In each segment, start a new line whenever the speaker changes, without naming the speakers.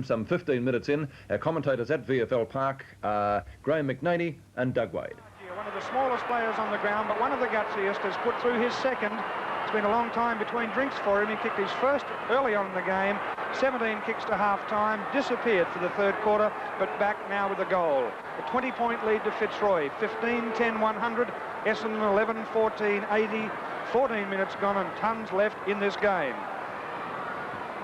Some 15 minutes in, our commentators at VFL Park are Graham McNaney and Doug Wade.
One of the smallest players on the ground, but one of the gutsiest, has put through his second. It's been a long time between drinks for him. He kicked his first early on in the game, 17 kicks to half-time, disappeared for the third quarter, but back now with a goal. A 20-point lead to Fitzroy, 15-10-100, Essendon 11-14-80, 14 minutes gone and tons left in this game.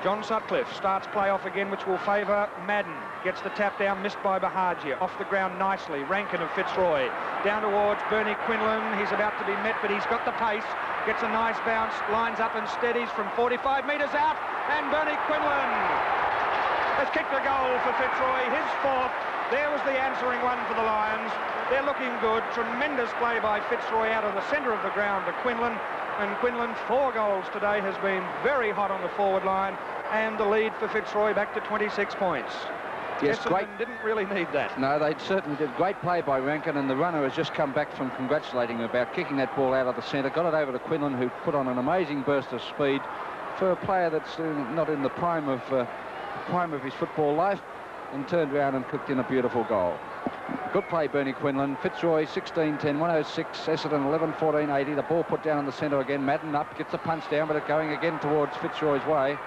John Sutcliffe starts play off again, which will favour Madden. Gets the tap down, missed by Bahagia. Off the ground nicely, Rankin of Fitzroy. Down towards Bernie Quinlan. He's about to be met, but he's got the pace. Gets a nice bounce, lines up and steadies from 45 metres out. And Bernie Quinlan has kicked a goal for Fitzroy, his fourth. There was the answering one for the Lions. They're looking good. Tremendous play by Fitzroy out of the centre of the ground to Quinlan. And Quinlan, 4 goals today, has been very hot on the forward line, and the lead for Fitzroy back to 26 points.
Yes,
Essendon
great.
Didn't really need that.
No, they certainly did. Great play by Rankin, and the runner has just come back from congratulating him about kicking that ball out of the centre. Got it over to Quinlan, who put on an amazing burst of speed for a player that's not in the prime of his football life, and turned around and cooked in a beautiful goal. Good play, Bernie Quinlan. Fitzroy 16-10, 106, Essendon 11-14-80. The ball put down in the centre again. Madden up, gets the punch down, but it's going again towards Fitzroy's way.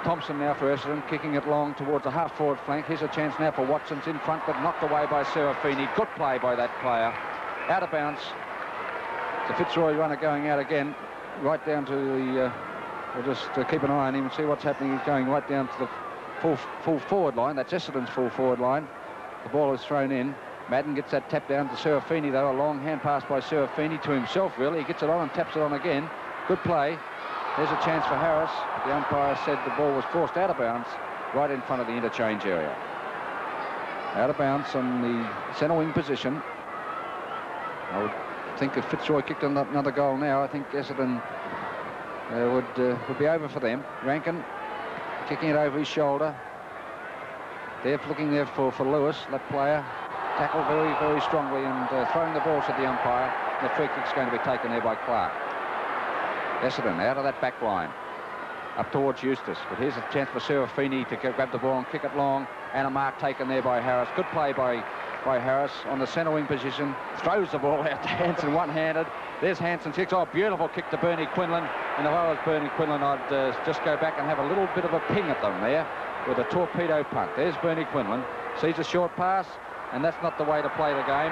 Thompson now for Essendon, kicking it long towards the half-forward flank. Here's a chance now for Watson's in front, but knocked away by Serafini. Good play by that player. Out of bounds. The Fitzroy runner going out again, right down to the... we'll just keep an eye on him and see what's happening. He's going right down to the full forward line. That's Essendon's full forward line. The ball is thrown in. Madden gets that tap down to Serafini, though. A long hand pass by Serafini to himself, really. He gets it on and taps it on again. Good play. There's a chance for Harris. The umpire said the ball was forced out of bounds right in front of the interchange area. Out of bounds on the centre wing position. I would think if Fitzroy kicked another goal now, I think Essendon would be over for them. Rankin kicking it over his shoulder. They're looking there for Lewis, that player. Tackled very, very strongly and throwing the ball, said the umpire. The free kick's going to be taken there by Clark. Essendon out of that back line. Up towards Eustace. But here's a chance for Serafini to grab the ball and kick it long. And a mark taken there by Harris. Good play by Harris on the centre wing position. Throws the ball out to Hansen one-handed. There's Hansen's kicks. Oh, beautiful kick to Bernie Quinlan. And if I was Bernie Quinlan, I'd just go back and have a little bit of a ping at them there with a torpedo punt. There's Bernie Quinlan. Sees a short pass, and that's not the way to play the game.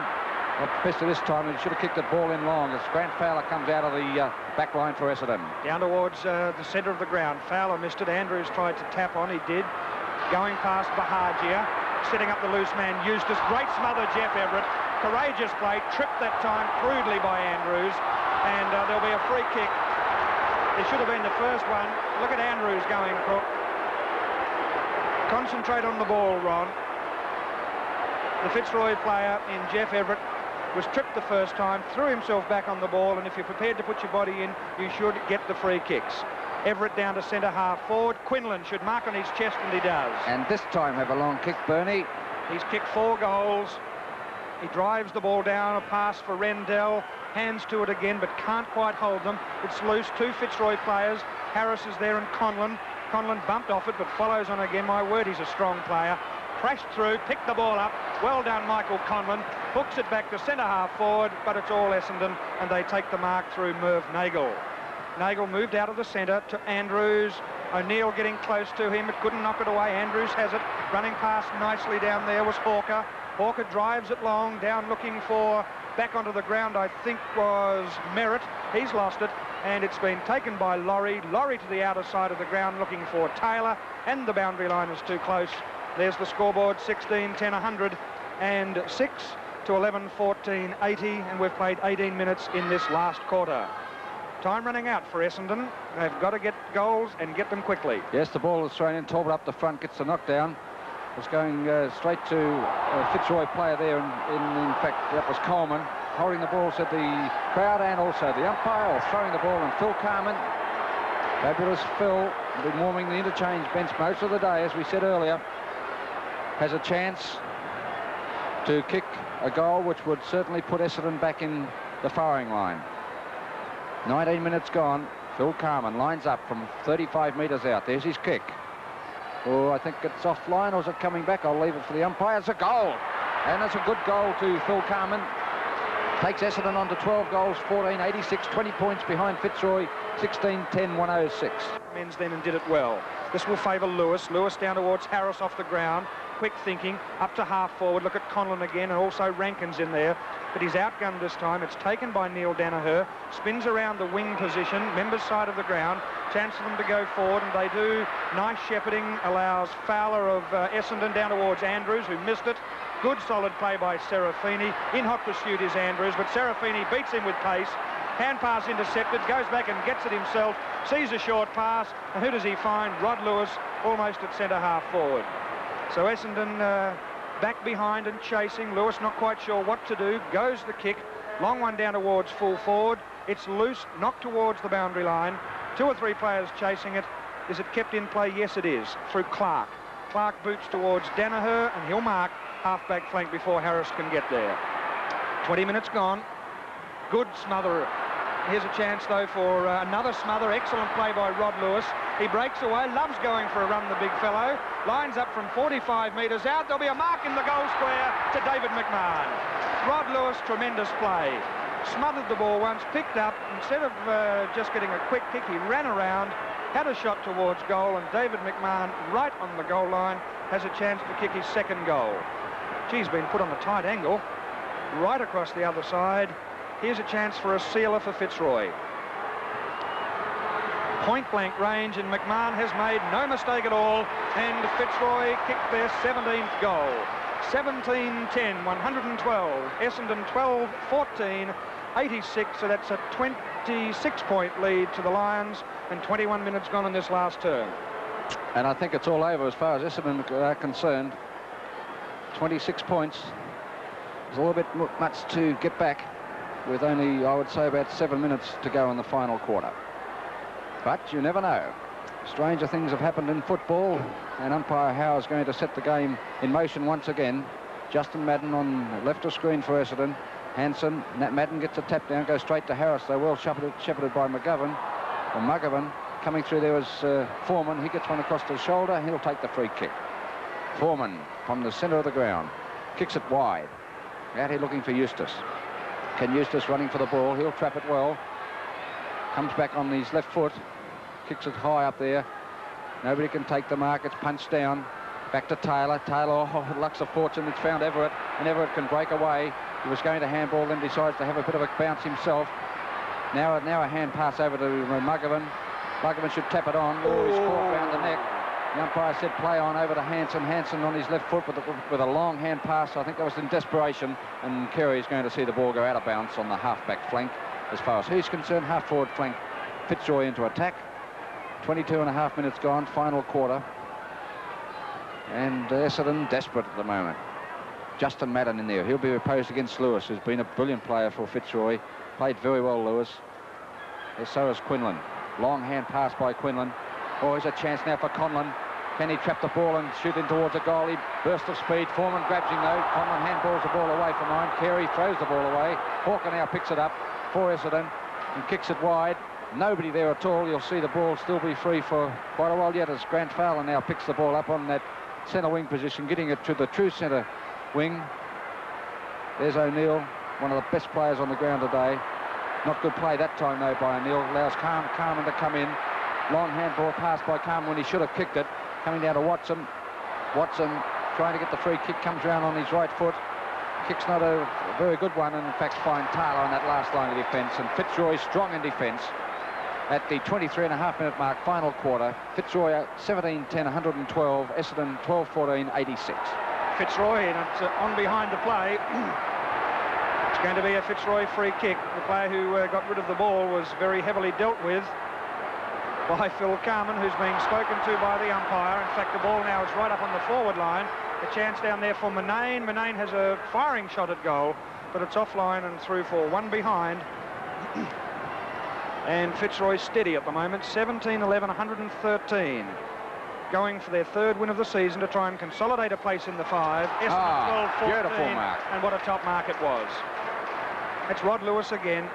Well, best of this time, he should have kicked the ball in long as Grant Fowler comes out of the back line for Essendon.
Down towards the centre of the ground. Fowler missed it. Andrews tried to tap on. He did. Going past Bahagia. Setting up the loose man, Eustace. Great smother, Jeff Everett. Courageous play. Tripped that time crudely by Andrews. And there'll be a free kick. It should have been the first one. Look at Andrews going, Crook. Concentrate on the ball, Ron. The Fitzroy player in Jeff Everett was tripped the first time, threw himself back on the ball, and if you're prepared to put your body in, you should get the free kicks. Everett down to centre half forward. Quinlan should mark on his chest, and he does.
And this time have a long kick, Bernie.
He's kicked 4 goals. He drives the ball down, a pass for Rendell. Hands to it again, but can't quite hold them. It's loose. 2 Fitzroy players. Harris is there and Conlon. Conlon bumped off it, but follows on again. My word, he's a strong player. Crashed through, picked the ball up. Well done, Michael Conlon. Hooks it back to centre half forward, but it's all Essendon, and they take the mark through Merv Nagel. Nagel moved out of the centre to Andrews. O'Neill getting close to him, but couldn't knock it away. Andrews has it. Running past nicely down there was Hawker. Hawker drives it long, down looking for, back onto the ground, I think was Merritt. He's lost it, and it's been taken by Laurie. Laurie to the outer side of the ground looking for Taylor, and the boundary line is too close. There's the scoreboard, 16-10-106 to 11-14-80, and we've played 18 minutes in this last quarter. Time running out for Essendon. They've got to get goals and get them quickly.
Yes, the ball is thrown in. Talbot up the front, gets the knockdown. It's going straight to a Fitzroy player there. In fact, that was Coleman. Holding the ball, said the crowd and also the umpire, or throwing the ball, and Phil Carman. Fabulous Phil, been warming the interchange bench most of the day, as we said earlier. Has a chance to kick a goal which would certainly put Essendon back in the firing line. 19 minutes gone. Phil Carman lines up from 35 metres out. There's his kick. Oh, I think it's offline, or is it coming back? I'll leave it for the umpire. It's a goal. And it's a good goal to Phil Carman. Takes Essendon on to 12 goals, 14, 86, 20 points behind Fitzroy, 16, 10, 106.
Men's then and did it well. This will favour Lewis. Lewis down towards Harris off the ground. Quick thinking, up to half forward. Look at Conlon again, and also Rankin's in there. But he's outgunned this time. It's taken by Neil Danaher. Spins around the wing position, members' side of the ground. Chance for them to go forward, and they do. Nice shepherding allows Fowler of Essendon down towards Andrews, who missed it. Good solid play by Serafini. In hot pursuit is Andrews, but Serafini beats him with pace. Hand pass intercepted, goes back and gets it himself. Sees a short pass, and who does he find? Rod Lewis, almost at centre half forward. So Essendon back behind and chasing. Lewis not quite sure what to do. Goes the kick. Long one down towards full forward. It's loose, knocked towards the boundary line. 2 or 3 players chasing it. Is it kept in play? Yes, it is. Through Clark. Clark boots towards Danaher, and he'll mark half-back flank before Harris can get there. 20 minutes gone. Good smother. Here's a chance, though, for another smother. Excellent play by Rod Lewis. He breaks away, loves going for a run, the big fellow. Lines up from 45 metres out. There'll be a mark in the goal square to David McMahon. Rod Lewis, tremendous play. Smothered the ball once, picked up. Instead of just getting a quick kick, he ran around, had a shot towards goal, and David McMahon, right on the goal line, has a chance to kick his second goal. Geez, been put on a tight angle, right across the other side. Here's a chance for a sealer for Fitzroy. Point-blank range, and McMahon has made no mistake at all, and Fitzroy kicked their 17th goal. 17-10, 112. Essendon 12-14, 86, so that's a 26-point lead to the Lions, and 21 minutes gone in this last term.
And I think it's all over as far as Essendon are concerned. 26 points. There's a little bit much to get back, with only, I would say, about 7 minutes to go in the final quarter. But you never know. Stranger things have happened in football, and umpire Howe is going to set the game in motion once again. Justin Madden on left of screen for Essendon. Hanson, Madden gets a tap down, goes straight to Harris, though well shepherded by McGovern. Or Muggovan. Coming through there was Foreman. He gets one across the shoulder. He'll take the free kick. Foreman from the centre of the ground. Kicks it wide. Out here looking for Eustace. Ken Eustace running for the ball. He'll trap it well. Comes back on his left foot. Kicks it high up there. Nobody can take the mark. It's punched down. Back to Taylor. Taylor, oh, lucks of fortune. It's found Everett. And Everett can break away. He was going to handball, then decides to have a bit of a bounce himself. Now a hand pass over to Muggovan. Muggovan should tap it on. Oh, he's caught around the neck. The umpire said play on over to Hanson. Hanson on his left foot with a long hand pass. I think that was in desperation. And Carey is going to see the ball go out of bounds on the half-back flank. As far as he's concerned, half-forward flank. Fitzroy into attack. 22.5 minutes gone, final quarter. And Essendon desperate at the moment. Justin Madden in there. He'll be opposed against Lewis, who's been a brilliant player for Fitzroy. Played very well, Lewis. So has Quinlan. Long hand pass by Quinlan. Oh, here's a chance now for Conlon. Can he trap the ball and shoot in towards a goal? He burst of speed. Foreman grabs him though. Conlon handballs the ball away from him. Carey throws the ball away. Hawker now picks it up for Essendon and kicks it wide. Nobody there at all. You'll see the ball still be free for quite a while yet as Grant Fowler now picks the ball up on that centre wing position, getting it to the true centre wing. There's O'Neill, one of the best players on the ground today. Not good play that time though by O'Neill. Allows Carman to come in. Long handball pass by Carman when he should have kicked it. Coming down to Watson. Watson trying to get the free kick, comes around on his right foot. Kick's not a very good one, and in fact find Taylor on that last line of defence. And Fitzroy strong in defence. At the 23.5-minute mark, final quarter, Fitzroy 17-10, 112, Essendon 12-14, 86.
Fitzroy, and it's on behind the play. It's going to be a Fitzroy free kick. The player who got rid of the ball was very heavily dealt with by Phil Carman, who's being spoken to by the umpire. In fact, the ball now is right up on the forward line. A chance down there for Manane. Manane has a firing shot at goal, but it's offline and through for one behind. And Fitzroy steady at the moment, 17-11, 113. Going for their third win of the season to try and consolidate a place in the 5. Essendon 12-14.
Beautiful mark.
And what a top mark it was. It's Rod Lewis again.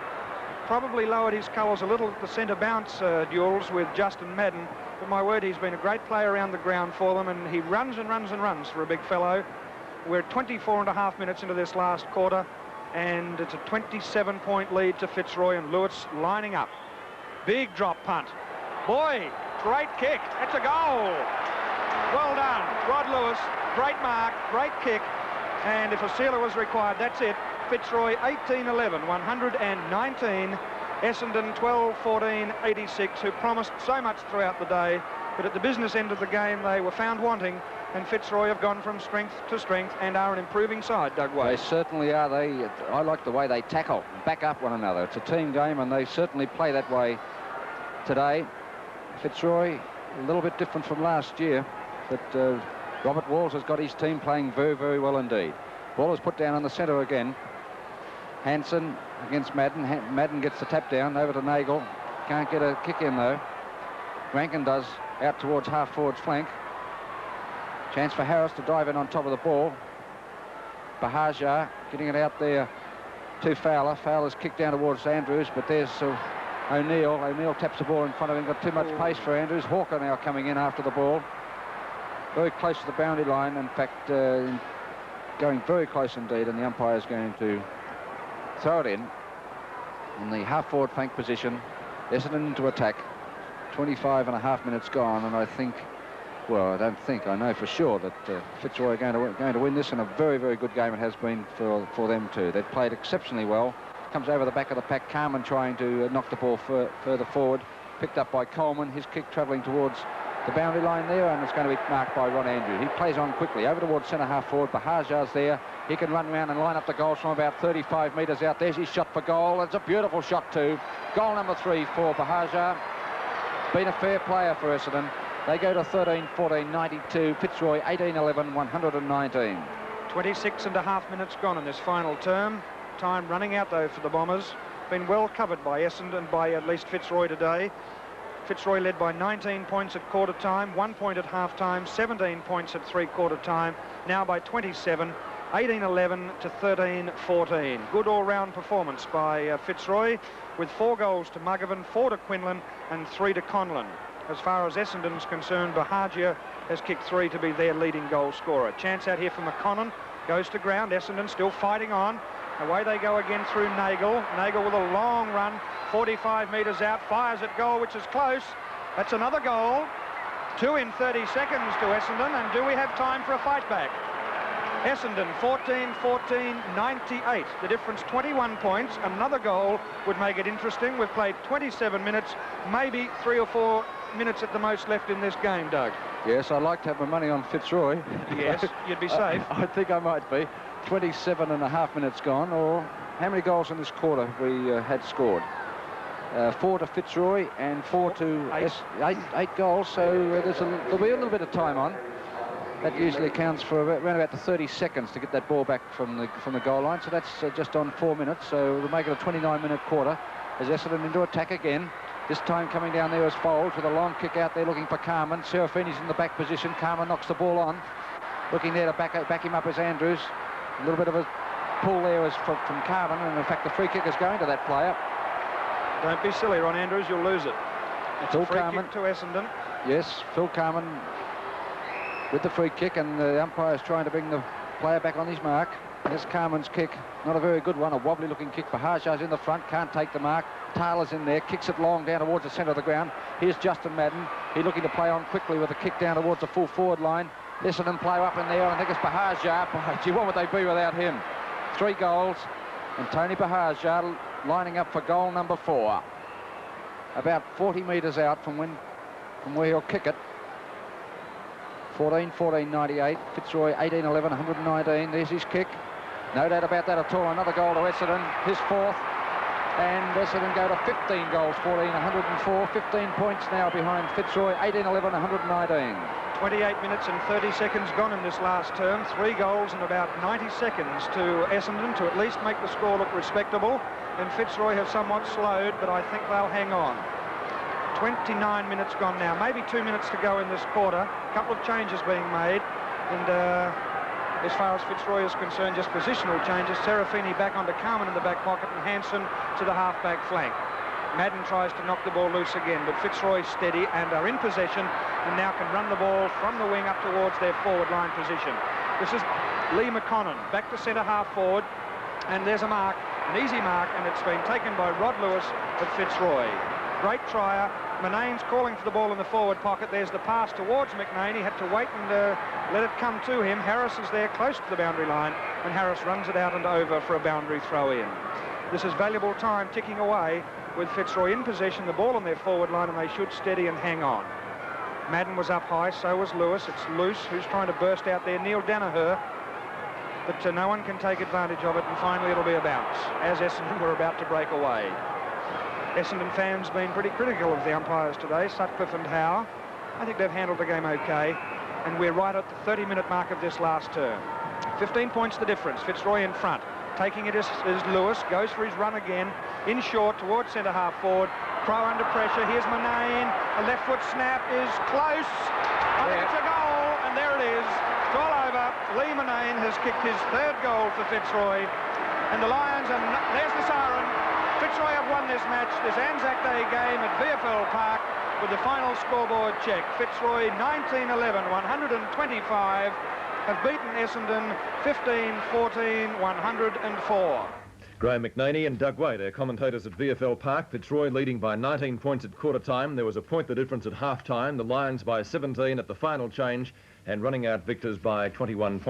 probably lowered his colours a little at the centre bounce duels with Justin Madden, but my word, he's been a great player around the ground for them, and he runs and runs and runs for a big fellow. We're 24.5 minutes into this last quarter, and it's a 27-point lead to Fitzroy, and Lewis lining up. Big drop punt. Boy, great kick. It's a goal. Well done, Rod Lewis. Great mark, great kick. And if a sealer was required, that's it. Fitzroy 18-11, 119. Essendon 12-14, 86, who promised so much throughout the day. But at the business end of the game, they were found wanting. And Fitzroy have gone from strength to strength and are an improving side, Doug Wade.
They certainly are. I like the way they tackle, back up one another. It's a team game, and they certainly play that way today. Fitzroy, a little bit different from last year, but Robert Walls has got his team playing very, very well indeed. Ball is put down on the centre again. Hansen against Madden. Madden gets the tap down over to Nagel. Can't get a kick in, though. Rankin does, out towards half-forward's flank. Chance for Harris to dive in on top of the ball. Bahajar getting it out there to Fowler. Fowler's kicked down towards Andrews, but there's O'Neill. O'Neill taps the ball in front of him. Got too much pace for Andrews. Hawker now coming in after the ball. Very close to the boundary line. In fact, going very close indeed, and the umpire's going to throw it in the half-forward flank position. Essendon into attack. 25.5 minutes gone, and I think, well, I don't think, I know for sure that Fitzroy are going to win this, and a very, very good game it has been for them too. They've played exceptionally well. Comes over the back of the pack. Carman trying to knock the ball further forward. Picked up by Coleman. His kick travelling towards the boundary line there, and it's going to be marked by Ron Andrews. He plays on quickly over towards centre half forward. Bahajar's there. He can run around and line up the goals from about 35 metres out. There's his shot for goal. It's a beautiful shot too. Goal number 3 for Bahajar. Been a fair player for Essendon. They go to 13-14, 92. Fitzroy 18-11, 119.
26.5 minutes gone in this final term. Time running out though for the Bombers. Been well covered by Essendon, by at least Fitzroy today. Fitzroy led by 19 points at quarter time, 1 point at half time, 17 points at three-quarter time, now by 27, 18-11 to 13-14. Good all-round performance by Fitzroy, with 4 goals to Muggavan, 4 to Quinlan and 3 to Conlon. As far as Essendon's concerned, Bahagia has kicked 3 to be their leading goal scorer. Chance out here for McConnell, goes to ground. Essendon still fighting on. Away they go again through Nagel. Nagel with a long run, 45 metres out, fires at goal, which is close. That's another goal. 2 in 30 seconds to Essendon, and do we have time for a fight back? Essendon 14-14, 98. The difference 21 points. Another goal would make it interesting. We've played 27 minutes, maybe 3 or 4 minutes at the most left in this game, Doug.
Yes, I'd like to have my money on Fitzroy.
Yes, you'd be safe.
I think I might be. 27.5 minutes gone, or how many goals in this quarter we had scored? 4 to Fitzroy and 4 to 8 goals, so there'll be a little bit of time on. That usually accounts for around about the 30 seconds to get that ball back from the goal line, so that's just on 4 minutes, so we'll make it a 29-minute quarter as Essendon into attack again. This time coming down there as Folds with a long kick out there looking for Carman. Serafini's in the back position. Carman knocks the ball on. Looking there to back him up as Andrews. A little bit of a pull there from Carman, and in fact the free kick is going to that player.
Don't be silly, Ron Andrews, you'll lose it. It's
Phil
a free
Carman
kick to Essendon.
Yes, Phil Carman with the free kick, and the umpire's trying to bring the player back on his mark. There's Carman's kick, not a very good one, a wobbly looking kick. Bahajar's in the front, can't take the mark. Taylor's in there, kicks it long down towards the centre of the ground. Here's Justin Madden. He's looking to play on quickly with a kick down towards the full forward line. Essendon play up in there, and I think it's Bahajar. Gee, what would they be without him? 3 goals, and Tony Bahajar lining up for goal number 4. About 40 metres out from where he'll kick it. 14-14, 98. Fitzroy 18-11, 119. There's his kick. No doubt about that at all. Another goal to Essendon, his 4th. And Essendon go to 15 goals, 14, 104. 15 points now behind Fitzroy, 18-11, 119.
28 minutes and 30 seconds gone in this last term. 3 goals in about 90 seconds to Essendon to at least make the score look respectable. And Fitzroy have somewhat slowed, but I think they'll hang on. 29 minutes gone now, maybe 2 minutes to go in this quarter. A couple of changes being made, and as far as Fitzroy is concerned, just positional changes. Serafini back onto Carmen in the back pocket and Hansen to the half-back flank. Madden tries to knock the ball loose again, but Fitzroy steady and are in possession and now can run the ball from the wing up towards their forward line position. This is Lee McConnon back to centre half forward, and there's a mark, an easy mark, and it's been taken by Rod Lewis of Fitzroy. Great trier. Manane's calling for the ball in the forward pocket. There's the pass towards McNane. He had to wait and let it come to him. Harris is there close to the boundary line, and Harris runs it out and over for a boundary throw in. This is valuable time ticking away with Fitzroy in possession, the ball on their forward line, and they should steady and hang on. Madden was up high, so was Lewis. It's Luce who's trying to burst out there. Neil Danaher, but no one can take advantage of it, and finally it'll be a bounce as Essendon were about to break away. Essendon fans been pretty critical of the umpires today, Sutcliffe and Howe. I think they've handled the game okay, and we're right at the 30-minute mark of this last term. 15 points the difference. Fitzroy in front. Taking it is Lewis, goes for his run again, in short towards centre half forward. Crow under pressure. Here's Manane. A left foot snap is close. I think it's a goal, and there it is. It's all over. Lee Manane has kicked his third goal for Fitzroy, and the Lions, and there's the siren. Fitzroy have won this match, this Anzac Day game at VFL Park, with the final scoreboard check. Fitzroy 19-11, 125, have beaten Essendon 15-14, 104.
Graham McNaney and Doug Wade, our commentators at VFL Park. Fitzroy leading by 19 points at quarter time. There was a point the difference at half time. The Lions by 17 at the final change, and running out victors by 21 points.